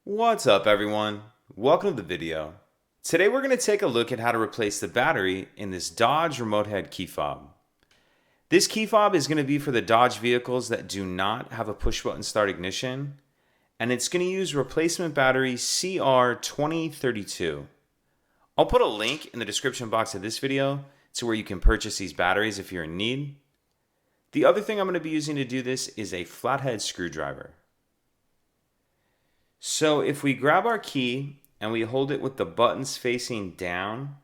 What's up everyone? Welcome to the video. Today we're going to take a look at how to replace the battery in this Dodge remote head key fob. This key fob is going to be for the Dodge vehicles that do not have a push button start ignition, and it's going to use replacement battery CR2032. I'll put a link in the description box of this video to where you can purchase these batteries if you're in need. The other thing I'm going to be using to do this is a flathead screwdriver. So if we grab our key and we hold it with the buttons facing down,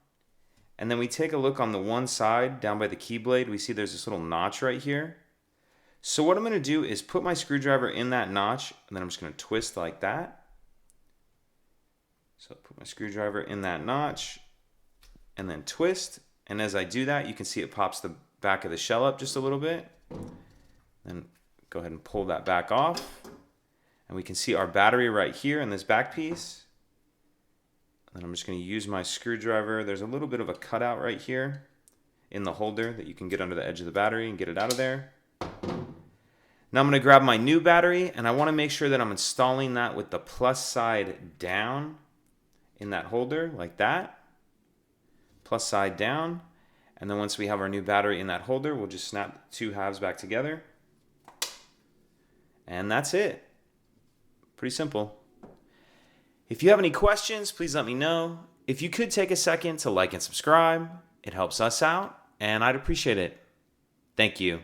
and then we take a look on the one side down by the key blade, we see there's this little notch right here. So what I'm going to do is put my screwdriver in that notch, and then I'm just going to twist like that. So put my screwdriver in that notch and then twist. And as I do that, you can see it pops the back of the shell up just a little bit. Then go ahead and pull that back off. And we can see our battery right here in this back piece. And then I'm just going to use my screwdriver. There's a little bit of a cutout right here in the holder that you can get under the edge of the battery and get it out of there. Now I'm going to grab my new battery, and I want to make sure that I'm installing that with the plus side down in that holder like that. Plus side down. And then once we have our new battery in that holder, we'll just snap the two halves back together. And that's it. Pretty simple. If you have any questions, please let me know. If you could take a second to like and subscribe, it helps us out, and I'd appreciate it. Thank you.